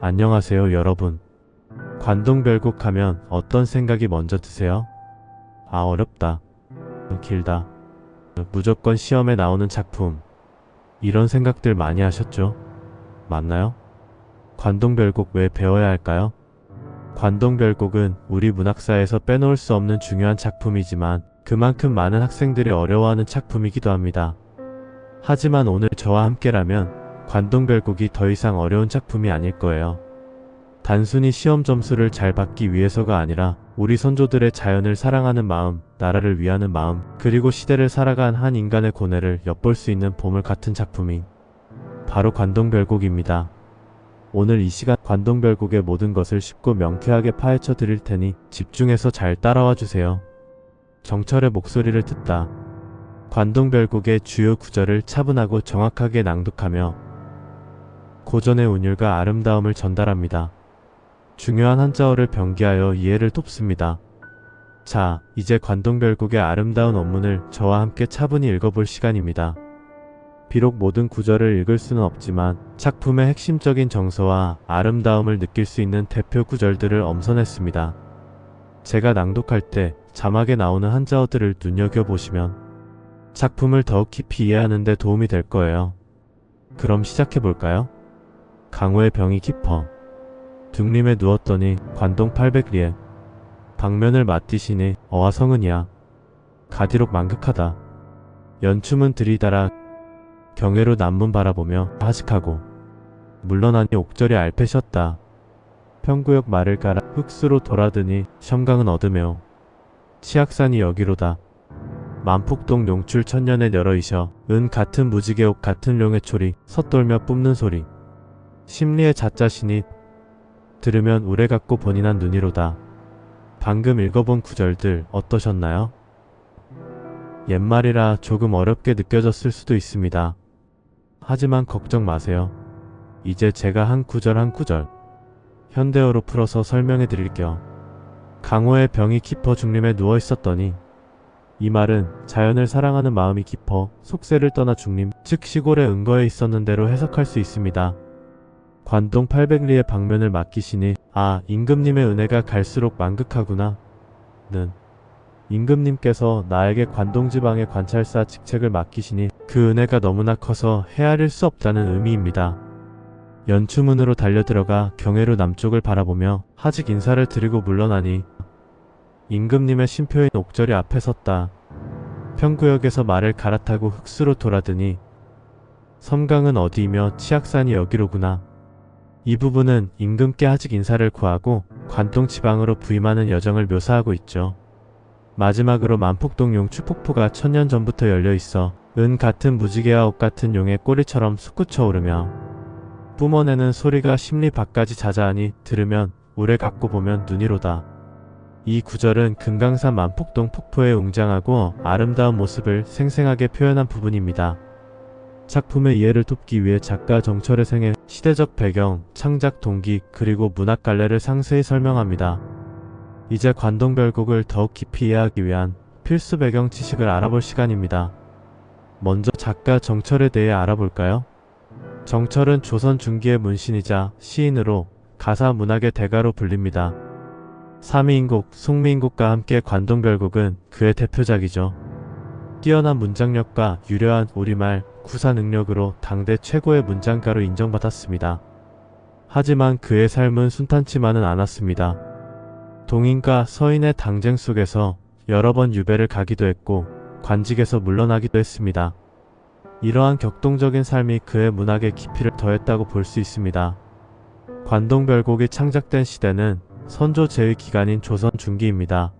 안녕하세요, 여러분. 관동별곡 하면 어떤 생각이 먼저 드세요? 아, 어렵다. 길다. 무조건 시험에 나오는 작품. 이런 생각들 많이 하셨죠? 맞나요? 관동별곡 왜 배워야 할까요? 관동별곡은 우리 문학사에서 빼놓을 수 없는 중요한 작품이지만 그만큼 많은 학생들이 어려워하는 작품이기도 합니다. 하지만 오늘 저와 함께라면 관동별곡이 더 이상 어려운 작품이 아닐 거예요. 단순히 시험 점수를 잘 받기 위해서가 아니라 우리 선조들의 자연을 사랑하는 마음, 나라를 위하는 마음, 그리고 시대를 살아간 한 인간의 고뇌를 엿볼 수 있는 보물 같은 작품이 바로 관동별곡입니다. 오늘 이 시간 관동별곡의 모든 것을 쉽고 명쾌하게 파헤쳐 드릴 테니 집중해서 잘 따라와 주세요. 정철의 목소리를 듣다. 관동별곡의 주요 구절을 차분하고 정확하게 낭독하며 고전의 운율과 아름다움을 전달합니다. 중요한 한자어를 병기하여 이해를 돕습니다. 자, 이제 관동별곡의 아름다운 원문을 저와 함께 차분히 읽어볼 시간입니다. 비록 모든 구절을 읽을 수는 없지만 작품의 핵심적인 정서와 아름다움을 느낄 수 있는 대표 구절들을 엄선했습니다. 제가 낭독할 때 자막에 나오는 한자어들을 눈여겨보시면 작품을 더욱 깊이 이해하는 데 도움이 될 거예요. 그럼 시작해볼까요? 강호의 병이 깊어 등림에 누웠더니 관동 800리에 방면을 맞디시니 어와 성은이야 가디록 만극하다 연춤은 들이달아 경외로 남문 바라보며 하식하고 물러나니 옥절이 알패셨다 평구역 말을 갈아 흑수로 돌아드니 첨강은 얻으며 치악산이 여기로다 만폭동 용출 천년에 열어이셔 은 같은 무지개 옥 같은 룡의 초리 섣돌며 뿜는 소리 심리의 자자신이 들으면 우레 같고 본인한 눈이로다. 방금 읽어본 구절들 어떠셨나요? 옛말이라 조금 어렵게 느껴졌을 수도 있습니다. 하지만 걱정 마세요. 이제 제가 한 구절 한 구절 현대어로 풀어서 설명해 드릴게요. 강호의 병이 깊어 중림에 누워 있었더니 이 말은 자연을 사랑하는 마음이 깊어 속세를 떠나 중림, 즉 시골에 은거에 있었는 대로 해석할 수 있습니다. 관동 800리의 방면을 맡기시니 아, 임금님의 은혜가 갈수록 만극하구나 는 임금님께서 나에게 관동지방의 관찰사 직책을 맡기시니 그 은혜가 너무나 커서 헤아릴 수 없다는 의미입니다. 연추문으로 달려들어가 경회로 남쪽을 바라보며 하직 인사를 드리고 물러나니 임금님의 신표인 옥절이 앞에 섰다. 평구역에서 말을 갈아타고 흑수로 돌아드니 섬강은 어디이며 치악산이 여기로구나. 이 부분은 임금께 하직 인사를 구하고 관동 지방으로 부임하는 여정을 묘사하고 있죠. 마지막으로 만폭동 용추폭포가 천년 전부터 열려있어 은 같은 무지개와 옥 같은 용의 꼬리처럼 솟구쳐 오르며 뿜어내는 소리가 심리 밖까지 자자하니 들으면 우레 갖고 보면 눈이로다. 이 구절은 금강산 만폭동 폭포의 웅장하고 아름다운 모습을 생생하게 표현한 부분입니다. 작품의 이해를 돕기 위해 작가 정철의 생애, 시대적 배경, 창작 동기, 그리고 문학 갈래를 상세히 설명합니다. 이제 관동별곡을 더욱 깊이 이해하기 위한 필수 배경 지식을 알아볼 시간입니다. 먼저 작가 정철에 대해 알아볼까요? 정철은 조선 중기의 문신이자 시인으로 가사 문학의 대가로 불립니다. 삼위인곡, 송미인곡과 함께 관동별곡은 그의 대표작이죠. 뛰어난 문장력과 유려한 우리말, 구사 능력으로 당대 최고의 문장가로 인정받았습니다. 하지만 그의 삶은 순탄치만은 않았습니다. 동인과 서인의 당쟁 속에서 여러 번 유배를 가기도 했고 관직에서 물러나기도 했습니다. 이러한 격동적인 삶이 그의 문학에 깊이를 더했다고 볼 수 있습니다. 관동별곡이 창작된 시대는 선조 제위 기간인 조선 중기입니다.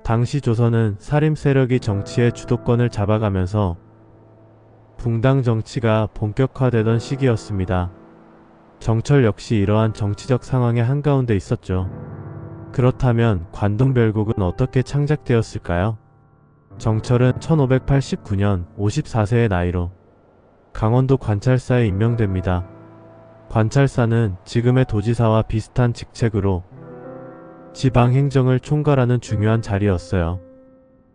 당시 조선은 사림 세력이 정치의 주도권을 잡아가면서 붕당 정치가 본격화되던 시기였습니다. 정철 역시 이러한 정치적 상황의 한가운데 있었죠. 그렇다면 관동별곡은 어떻게 창작되었을까요? 정철은 1589년 54세의 나이로 강원도 관찰사에 임명됩니다. 관찰사는 지금의 도지사와 비슷한 직책으로 지방 행정을 총괄하는 중요한 자리였어요.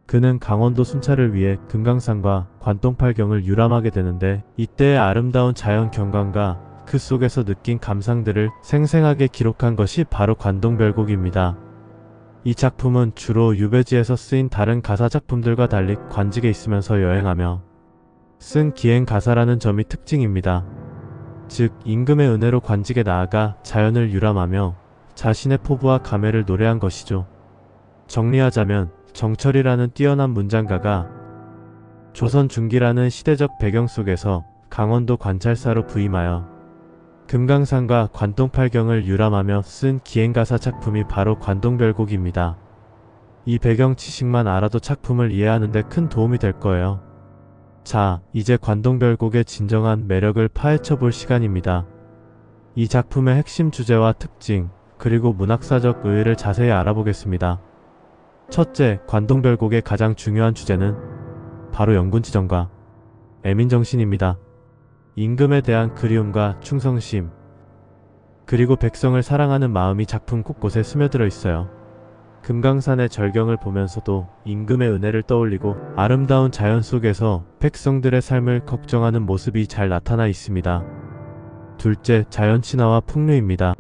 그는 강원도 순찰을 위해 금강산과 관동팔경을 유람하게 되는데 이때의 아름다운 자연 경관과 그 속에서 느낀 감상들을 생생하게 기록한 것이 바로 관동별곡입니다. 이 작품은 주로 유배지에서 쓰인 다른 가사 작품들과 달리 관직에 있으면서 여행하며 쓴 기행 가사라는 점이 특징입니다. 즉 임금의 은혜로 관직에 나아가 자연을 유람하며 자신의 포부와 감회를 노래한 것이죠. 정리하자면 정철이라는 뛰어난 문장가가 조선 중기라는 시대적 배경 속에서 강원도 관찰사로 부임하여 금강산과 관동팔경을 유람하며 쓴 기행가사 작품이 바로 관동별곡입니다. 이 배경 지식만 알아도 작품을 이해하는 데 큰 도움이 될 거예요. 자, 이제 관동별곡의 진정한 매력을 파헤쳐 볼 시간입니다. 이 작품의 핵심 주제와 특징, 그리고 문학사적 의의를 자세히 알아보겠습니다. 첫째, 관동별곡의 가장 중요한 주제는 바로 영군지정과 애민정신입니다. 임금에 대한 그리움과 충성심, 그리고 백성을 사랑하는 마음이 작품 곳곳에 스며들어 있어요. 금강산의 절경을 보면서도 임금의 은혜를 떠올리고 아름다운 자연 속에서 백성들의 삶을 걱정하는 모습이 잘 나타나 있습니다. 둘째, 자연 친화와 풍류입니다.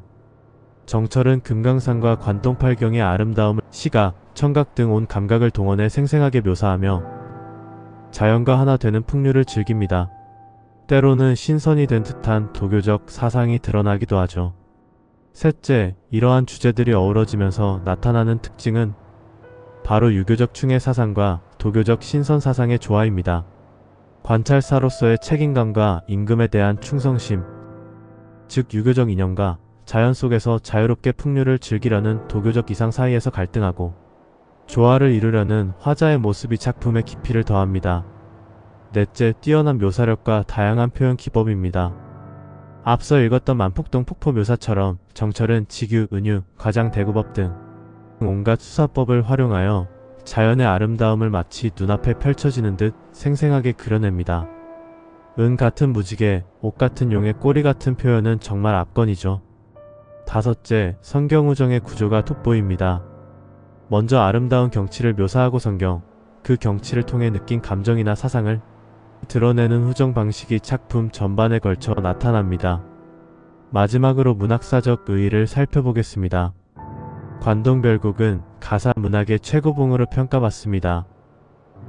정철은 금강산과 관동팔경의 아름다움을 시각, 청각 등 온 감각을 동원해 생생하게 묘사하며 자연과 하나 되는 풍류를 즐깁니다. 때로는 신선이 된 듯한 도교적 사상이 드러나기도 하죠. 셋째, 이러한 주제들이 어우러지면서 나타나는 특징은 바로 유교적 충의 사상과 도교적 신선 사상의 조화입니다. 관찰사로서의 책임감과 임금에 대한 충성심, 즉 유교적 이념과 자연 속에서 자유롭게 풍류를 즐기려는 도교적 이상 사이에서 갈등하고 조화를 이루려는 화자의 모습이 작품의 깊이를 더합니다. 넷째, 뛰어난 묘사력과 다양한 표현 기법입니다. 앞서 읽었던 만폭동 폭포 묘사처럼 정철은 직유, 은유, 과장, 대구법 등 온갖 수사법을 활용하여 자연의 아름다움을 마치 눈앞에 펼쳐지는 듯 생생하게 그려냅니다. 은 같은 무지개, 옷 같은 용의 꼬리 같은 표현은 정말 압권이죠. 다섯째, 성경우정의 구조가 돋보입니다. 먼저 아름다운 경치를 묘사하고 성경, 그 경치를 통해 느낀 감정이나 사상을 드러내는 후정 방식이 작품 전반에 걸쳐 나타납니다. 마지막으로 문학사적 의의를 살펴보겠습니다. 관동별곡은 가사 문학의 최고봉으로 평가받습니다.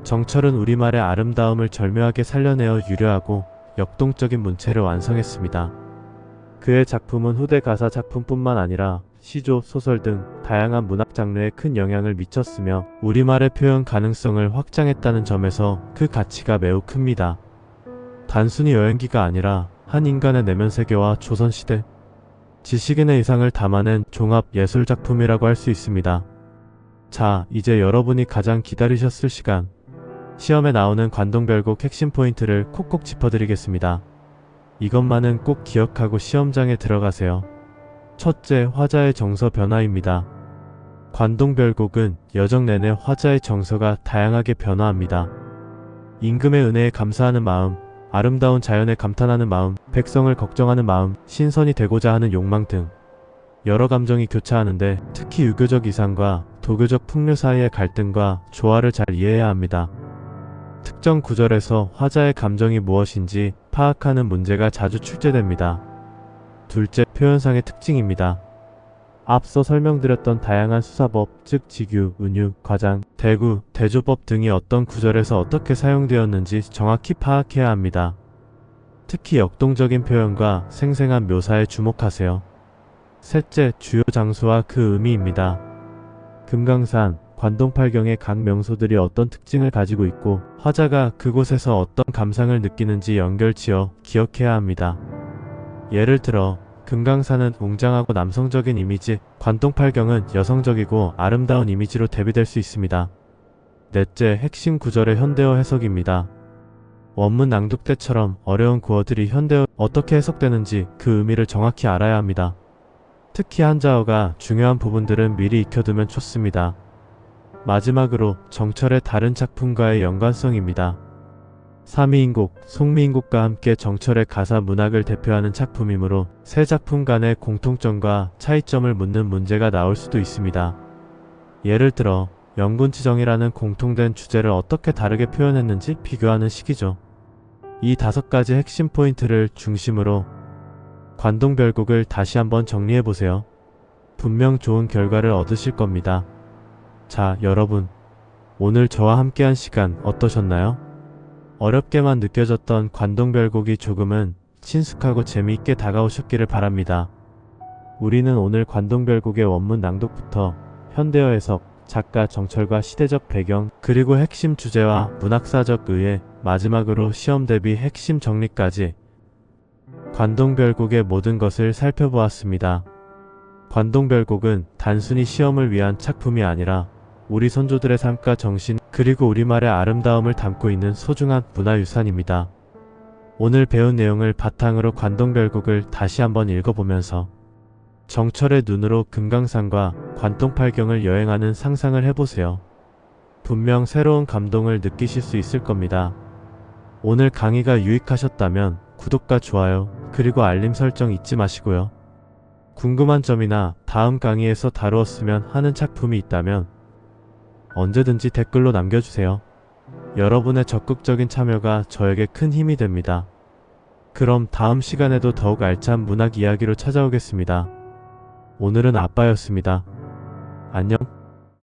정철은 우리말의 아름다움을 절묘하게 살려내어 유려하고 역동적인 문체를 완성했습니다. 그의 작품은 후대 가사 작품뿐만 아니라 시조, 소설 등 다양한 문학 장르에 큰 영향을 미쳤으며 우리말의 표현 가능성을 확장했다는 점에서 그 가치가 매우 큽니다. 단순히 여행기가 아니라 한 인간의 내면 세계와 조선시대 지식인의 이상을 담아낸 종합 예술작품이라고 할 수 있습니다. 자, 이제 여러분이 가장 기다리셨을 시간, 시험에 나오는 관동별곡 핵심 포인트를 콕콕 짚어드리겠습니다. 이것만은 꼭 기억하고 시험장에 들어가세요. 첫째, 화자의 정서 변화입니다. 관동별곡은 여정 내내 화자의 정서가 다양하게 변화합니다. 임금의 은혜에 감사하는 마음, 아름다운 자연에 감탄하는 마음, 백성을 걱정하는 마음, 신선이 되고자 하는 욕망 등 여러 감정이 교차하는데 특히 유교적 이상과 도교적 풍류 사이의 갈등과 조화를 잘 이해해야 합니다. 특정 구절에서 화자의 감정이 무엇인지 파악하는 문제가 자주 출제됩니다. 둘째, 표현상의 특징입니다. 앞서 설명드렸던 다양한 수사법, 즉 직유, 은유, 과장, 대구, 대조법 등이 어떤 구절에서 어떻게 사용되었는지 정확히 파악해야 합니다. 특히 역동적인 표현과 생생한 묘사에 주목하세요. 셋째, 주요 장소와 그 의미입니다. 금강산, 관동팔경의 각 명소들이 어떤 특징을 가지고 있고 화자가 그곳에서 어떤 감상을 느끼는지 연결지어 기억해야 합니다. 예를 들어 금강산은 웅장하고 남성적인 이미지, 관동팔경은 여성적이고 아름다운 이미지로 대비될 수 있습니다. 넷째, 핵심 구절의 현대어 해석입니다. 원문 낭독 때처럼 어려운 구어들이 현대어 어떻게 해석되는지 그 의미를 정확히 알아야 합니다. 특히 한자어가 중요한 부분들은 미리 익혀두면 좋습니다. 마지막으로 정철의 다른 작품과의 연관성입니다. 삼위인곡, 송미인곡과 함께 정철의 가사 문학을 대표하는 작품이므로 세 작품 간의 공통점과 차이점을 묻는 문제가 나올 수도 있습니다. 예를 들어 영군지정이라는 공통된 주제를 어떻게 다르게 표현했는지 비교하는 식이죠. 이 5가지 핵심 포인트를 중심으로 관동별곡을 다시 한번 정리해보세요. 분명 좋은 결과를 얻으실 겁니다. 자, 여러분. 오늘 저와 함께한 시간 어떠셨나요? 어렵게만 느껴졌던 관동별곡이 조금은 친숙하고 재미있게 다가오셨기를 바랍니다. 우리는 오늘 관동별곡의 원문 낭독부터 현대어 해석, 작가 정철과 시대적 배경, 그리고 핵심 주제와 문학사적 의뢰, 마지막으로 시험 대비 핵심 정리까지 관동별곡의 모든 것을 살펴보았습니다. 관동별곡은 단순히 시험을 위한 작품이 아니라 우리 선조들의 삶과 정신, 그리고 우리말의 아름다움을 담고 있는 소중한 문화유산입니다. 오늘 배운 내용을 바탕으로 관동별곡을 다시 한번 읽어보면서 정철의 눈으로 금강산과 관동팔경을 여행하는 상상을 해보세요. 분명 새로운 감동을 느끼실 수 있을 겁니다. 오늘 강의가 유익하셨다면 구독과 좋아요, 그리고 알림 설정 잊지 마시고요. 궁금한 점이나 다음 강의에서 다루었으면 하는 작품이 있다면 언제든지 댓글로 남겨주세요. 여러분의 적극적인 참여가 저에게 큰 힘이 됩니다. 그럼 다음 시간에도 더욱 알찬 문학 이야기로 찾아오겠습니다. 오늘은 아빠였습니다. 안녕.